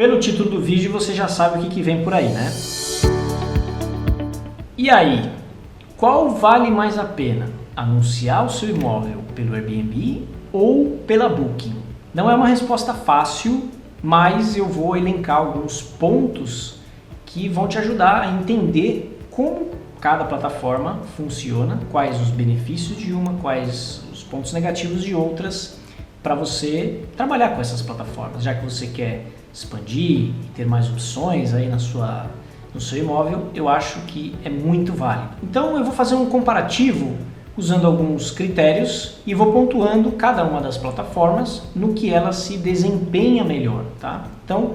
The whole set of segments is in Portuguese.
Pelo título do vídeo você já sabe o que vem por aí, né? E aí, qual vale mais a pena? Anunciar o seu imóvel pelo Airbnb ou pela Booking? Não é uma resposta fácil, mas eu vou elencar alguns pontos que vão te ajudar a entender como cada plataforma funciona, quais os benefícios de uma, quais os pontos negativos de outras, para você trabalhar com essas plataformas, já que você quer expandir e ter mais opções aí no seu imóvel. Eu acho que é muito válido. Então eu vou fazer um comparativo usando alguns critérios e vou pontuando cada uma das plataformas no que ela se desempenha melhor, tá? Então,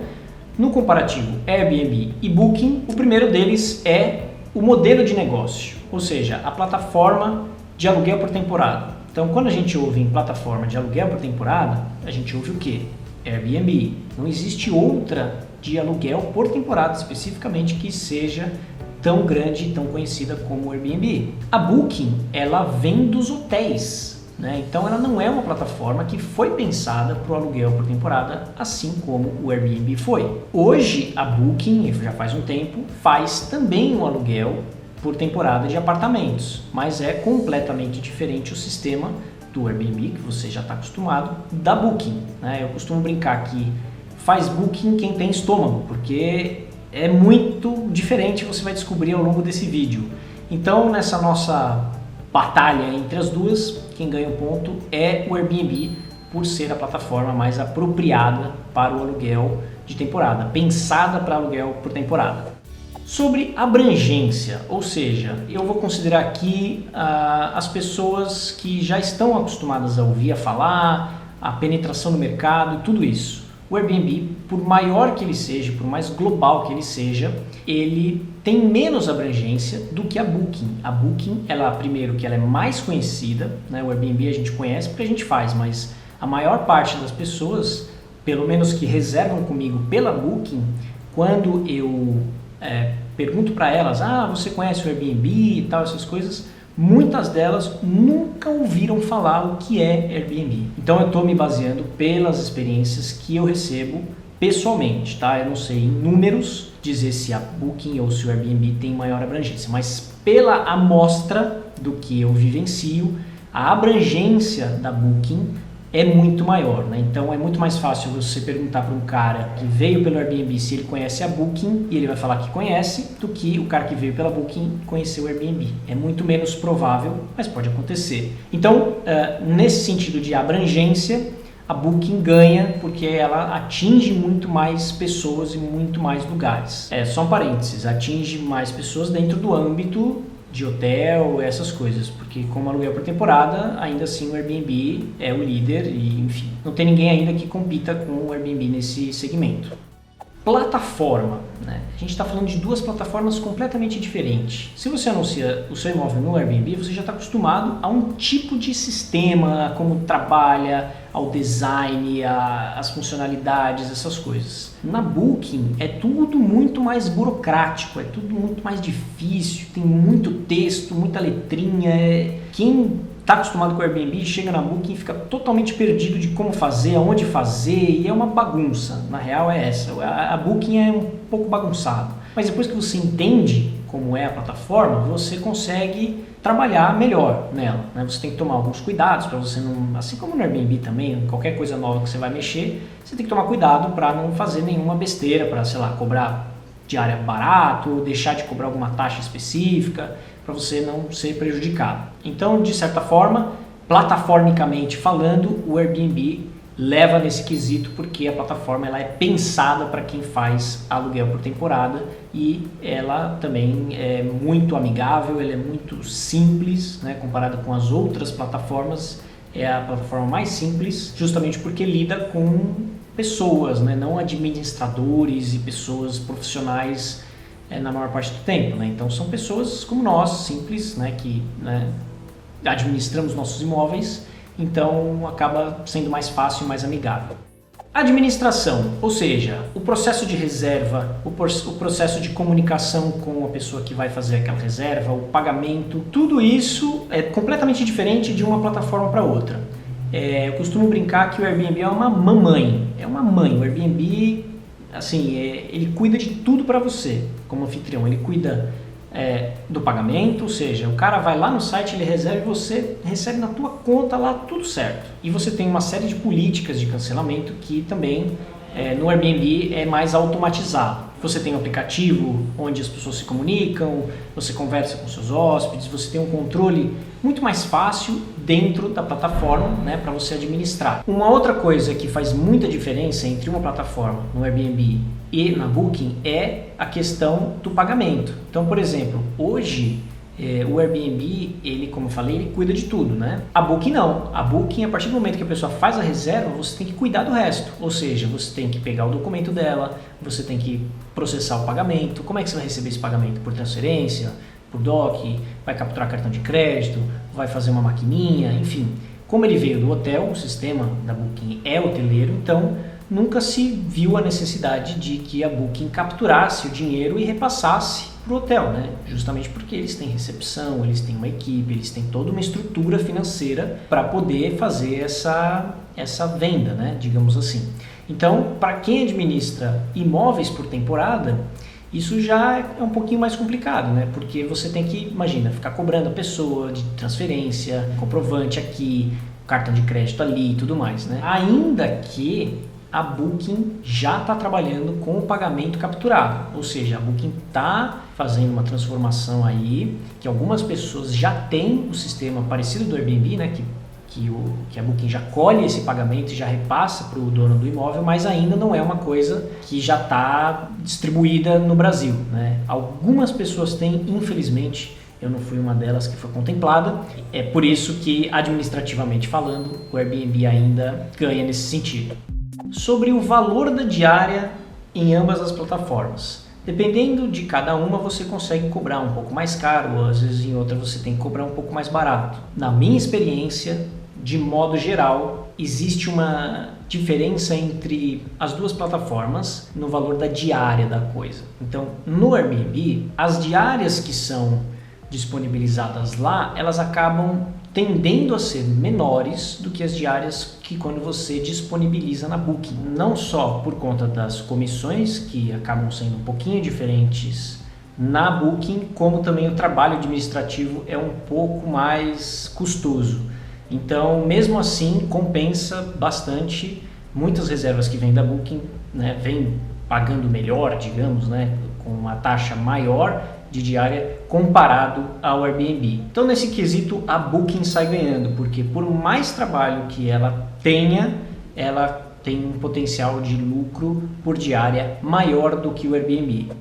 no comparativo Airbnb e Booking, o primeiro deles é o modelo de negócio, ou seja, a plataforma de aluguel por temporada. Então, quando a gente ouve em plataforma de aluguel por temporada, a gente ouve o quê? Airbnb. Não existe outra de aluguel por temporada especificamente que seja tão grande e tão conhecida como o Airbnb. A Booking, ela vem dos hotéis, né? Então ela não é uma plataforma que foi pensada para o aluguel por temporada, assim como o Airbnb foi. Hoje a Booking, já faz um tempo, faz também um aluguel por temporada de apartamentos, mas é completamente diferente o sistema do Airbnb, que você já está acostumado, da Booking, né? Eu costumo brincar que faz Booking quem tem estômago, porque é muito diferente, você vai descobrir ao longo desse vídeo. Então, nessa nossa batalha entre as duas, quem ganha o ponto é o Airbnb, por ser a plataforma mais apropriada para o aluguel de temporada, pensada para aluguel por temporada. Sobre abrangência, ou seja, eu vou considerar aqui as pessoas que já estão acostumadas a ouvir falar, a penetração no mercado, tudo isso. O Airbnb, por maior que ele seja, por mais global que ele seja, ele tem menos abrangência do que a Booking. A Booking, primeiro que ela é mais conhecida, né? O Airbnb a gente conhece porque a gente faz, mas a maior parte das pessoas, pelo menos que reservam comigo pela Booking, quando eu pergunto para elas, você conhece o Airbnb e tal, essas coisas, muitas delas nunca ouviram falar o que é Airbnb. Então eu estou me baseando pelas experiências que eu recebo pessoalmente, tá? Eu não sei em números dizer se a Booking ou se o Airbnb tem maior abrangência, mas pela amostra do que eu vivencio, a abrangência da Booking é muito maior, né? Então é muito mais fácil você perguntar para um cara que veio pelo Airbnb se ele conhece a Booking e ele vai falar que conhece, do que o cara que veio pela Booking conhecer o Airbnb. É muito menos provável, mas pode acontecer. Então, nesse sentido de abrangência, a Booking ganha porque ela atinge muito mais pessoas e muito mais lugares. Só um parênteses, atinge mais pessoas dentro do âmbito de hotel, essas coisas, porque como aluguel por temporada, ainda assim o Airbnb é o líder e, enfim, não tem ninguém ainda que compita com o Airbnb nesse segmento. Plataforma, né? A gente está falando de duas plataformas completamente diferentes. Se você anuncia o seu imóvel no Airbnb, você já está acostumado a um tipo de sistema, a como trabalha, ao design, as funcionalidades, essas coisas. Na Booking é tudo muito mais burocrático, é tudo muito mais difícil, tem muito texto, muita letrinha. Quem está acostumado com o Airbnb chega na Booking e fica totalmente perdido de como fazer, aonde fazer, e é uma bagunça. Na real é essa, a Booking é um pouco bagunçado. Mas depois que você entende como é a plataforma, você consegue trabalhar melhor nela, né? Você tem que tomar alguns cuidados para você não, assim como no Airbnb também, qualquer coisa nova que você vai mexer, você tem que tomar cuidado para não fazer nenhuma besteira, para, sei lá, cobrar diária barato, ou deixar de cobrar alguma taxa específica, para você não ser prejudicado. Então, de certa forma, plataformicamente falando, o Airbnb leva nesse quesito porque a plataforma ela é pensada para quem faz aluguel por temporada e ela também é muito amigável, ela é muito simples, né, comparada com as outras plataformas. É a plataforma mais simples justamente porque lida com pessoas, né, não administradores e pessoas profissionais na maior parte do tempo, né? Então são pessoas como nós, simples, né, que administramos nossos imóveis. Então acaba sendo mais fácil e mais amigável. Administração, ou seja, o processo de reserva, o processo de comunicação com a pessoa que vai fazer aquela reserva, o pagamento, tudo isso é completamente diferente de uma plataforma para outra. Eu costumo brincar que o Airbnb é uma mamãe, é uma mãe. O Airbnb assim, ele cuida de tudo para você como anfitrião. Ele cuida do pagamento, ou seja, o cara vai lá no site, ele reserva e você recebe na tua conta lá tudo certo. E você tem uma série de políticas de cancelamento que também no Airbnb é mais automatizado. Você tem um aplicativo onde as pessoas se comunicam, você conversa com seus hóspedes, você tem um controle muito mais fácil dentro da plataforma, né, para você administrar. Uma outra coisa que faz muita diferença entre uma plataforma no Airbnb e na Booking é a questão do pagamento. Então, por exemplo, hoje o Airbnb, ele, como eu falei, ele cuida de tudo, né? A Booking não. A Booking, a partir do momento que a pessoa faz a reserva, você tem que cuidar do resto. Ou seja, você tem que pegar o documento dela, você tem que processar o pagamento. Como é que você vai receber esse pagamento? Por transferência, por DOC, vai capturar cartão de crédito, vai fazer uma maquininha, enfim. Como ele veio do hotel, o sistema da Booking é hoteleiro, então nunca se viu a necessidade de que a Booking capturasse o dinheiro e repassasse para o hotel, né? Justamente porque eles têm recepção, eles têm uma equipe, eles têm toda uma estrutura financeira para poder fazer essa venda, né? Digamos assim. Então, para quem administra imóveis por temporada, isso já é um pouquinho mais complicado, né? Porque você tem que, imagina, ficar cobrando a pessoa de transferência, comprovante aqui, cartão de crédito ali e tudo mais, né? Ainda que a Booking já está trabalhando com o pagamento capturado, ou seja, a Booking está fazendo uma transformação aí, que algumas pessoas já têm o sistema parecido do Airbnb, né, que a Booking já colhe esse pagamento e já repassa para o dono do imóvel, mas ainda não é uma coisa que já está distribuída no Brasil, né? Algumas pessoas têm, infelizmente, eu não fui uma delas que foi contemplada, é por isso que, administrativamente falando, o Airbnb ainda ganha nesse sentido. Sobre o valor da diária em ambas as plataformas. Dependendo de cada uma, você consegue cobrar um pouco mais caro, ou às vezes em outra você tem que cobrar um pouco mais barato. Na minha experiência, de modo geral, existe uma diferença entre as duas plataformas no valor da diária da coisa. Então, no Airbnb, as diárias que são disponibilizadas lá, elas acabam tendendo a ser menores do que as diárias que quando você disponibiliza na Booking. Não só por conta das comissões, que acabam sendo um pouquinho diferentes na Booking, como também o trabalho administrativo é um pouco mais custoso. Então, mesmo assim, compensa bastante. Muitas reservas que vêm da Booking, né, vêm pagando melhor, digamos, né, com uma taxa maior de diária comparado ao Airbnb. Então, nesse quesito, a Booking sai ganhando, porque por mais trabalho que ela tenha, ela tem um potencial de lucro por diária maior do que o Airbnb.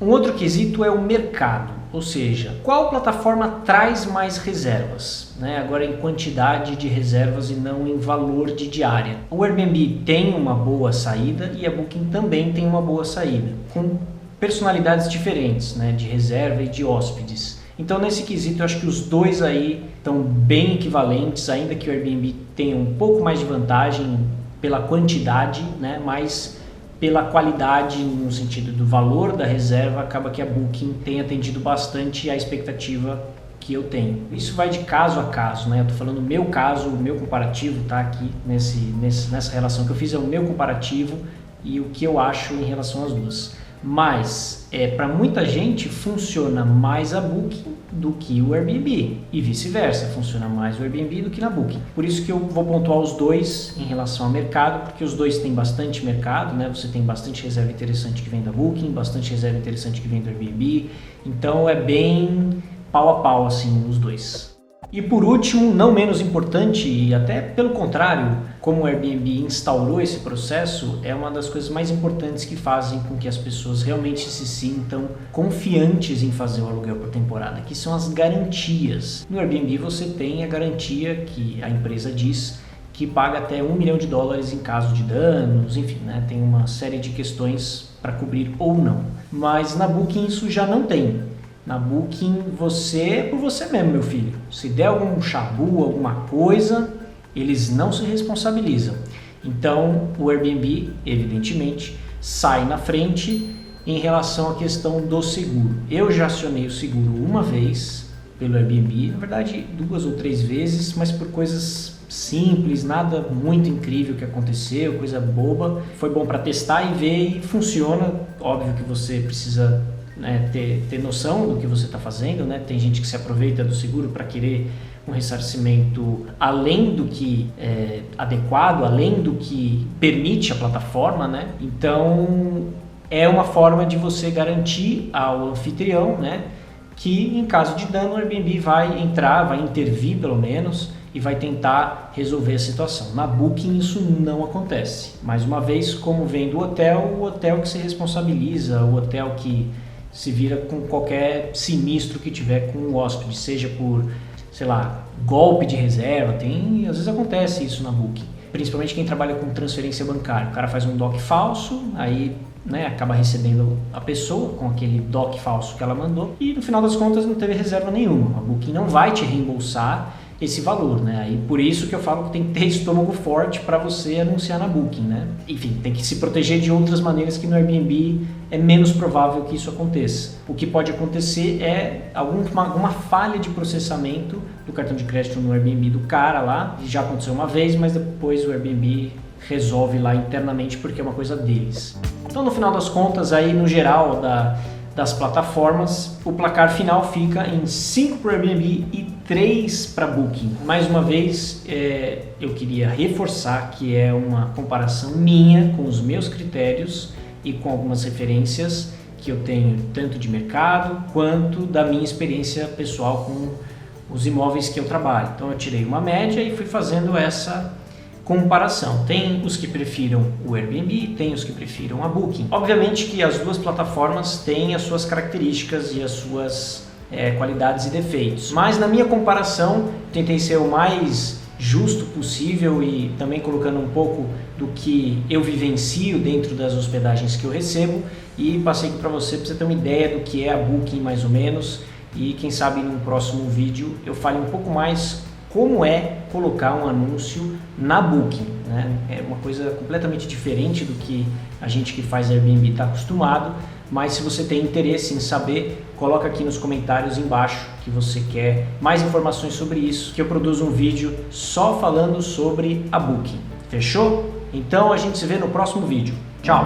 Um outro quesito é o mercado, ou seja, qual plataforma traz mais reservas, né? Agora em quantidade de reservas e não em valor de diária. O Airbnb tem uma boa saída e a Booking também tem uma boa saída, com personalidades diferentes, né, de reserva e de hóspedes. Então, nesse quesito, eu acho que os dois aí estão bem equivalentes, ainda que o Airbnb tenha um pouco mais de vantagem pela quantidade, né, mas pela qualidade, no sentido do valor da reserva, acaba que a Booking tem atendido bastante à expectativa que eu tenho. Isso vai de caso a caso, né? Eu estou falando o meu caso, o meu comparativo, tá aqui nessa relação que eu fiz, é o meu comparativo e o que eu acho em relação às duas. Mas para muita gente funciona mais a Booking do que o Airbnb e vice-versa, funciona mais o Airbnb do que na Booking. Por isso que eu vou pontuar os dois em relação ao mercado, porque os dois têm bastante mercado, né? Você tem bastante reserva interessante que vem da Booking, bastante reserva interessante que vem do Airbnb, então é bem pau a pau assim os dois. E por último, não menos importante, e até pelo contrário, como o Airbnb instaurou esse processo, é uma das coisas mais importantes que fazem com que as pessoas realmente se sintam confiantes em fazer o aluguel por temporada, que são as garantias. No Airbnb você tem a garantia que a empresa diz que paga até $1 milhão em caso de danos, enfim, né? Tem uma série de questões para cobrir ou não. Mas na Booking isso já não tem. Na Booking, você é por você mesmo, meu filho. Se der algum chabu, alguma coisa, eles não se responsabilizam. Então, o Airbnb, evidentemente, sai na frente em relação à questão do seguro. Eu já acionei o seguro uma vez pelo Airbnb, na verdade 2 ou 3 vezes, mas por coisas simples, nada muito incrível que aconteceu, coisa boba. Foi bom para testar e ver e funciona. Óbvio que você precisa, né, ter noção do que você está fazendo, né? Tem gente que se aproveita do seguro para querer um ressarcimento além do que é adequado, além do que permite a plataforma, né? Então é uma forma de você garantir ao anfitrião, né, que em caso de dano o Airbnb vai entrar, vai intervir pelo menos e vai tentar resolver a situação. Na Booking isso não acontece. Mais uma vez, como vem do hotel, o hotel que se responsabiliza, o hotel que se vira com qualquer sinistro que tiver com o hóspede, seja por, sei lá, golpe de reserva, às vezes acontece isso na Booking. Principalmente quem trabalha com transferência bancária. O cara faz um DOC falso, aí, né, acaba recebendo a pessoa com aquele DOC falso que ela mandou e no final das contas não teve reserva nenhuma. A Booking não vai te reembolsar esse valor, né? Aí por isso que eu falo que tem que ter estômago forte para você anunciar na Booking, né? Enfim, tem que se proteger de outras maneiras que no Airbnb é menos provável que isso aconteça. O que pode acontecer é alguma falha de processamento do cartão de crédito no Airbnb do cara lá. Já aconteceu uma vez, mas depois o Airbnb resolve lá internamente porque é uma coisa deles. Então, no final das contas, aí no geral das plataformas, o placar final fica em 5 para o Airbnb e 3 para Booking. Mais uma vez, eu queria reforçar que é uma comparação minha com os meus critérios e com algumas referências que eu tenho tanto de mercado quanto da minha experiência pessoal com os imóveis que eu trabalho. Então eu tirei uma média e fui fazendo essa comparação. Tem os que prefiram o Airbnb, tem os que prefiram a Booking. Obviamente que as duas plataformas têm as suas características e as suas qualidades e defeitos, mas na minha comparação tentei ser o mais justo possível e também colocando um pouco do que eu vivencio dentro das hospedagens que eu recebo e passei aqui para você ter uma ideia do que é a Booking mais ou menos e quem sabe num próximo vídeo eu fale um pouco mais como é colocar um anúncio na Booking, né? É uma coisa completamente diferente do que a gente que faz Airbnb está acostumado, mas se você tem interesse em saber, coloca aqui nos comentários embaixo que você quer mais informações sobre isso, que eu produzo um vídeo só falando sobre a Booking. Fechou? Então a gente se vê no próximo vídeo. Tchau!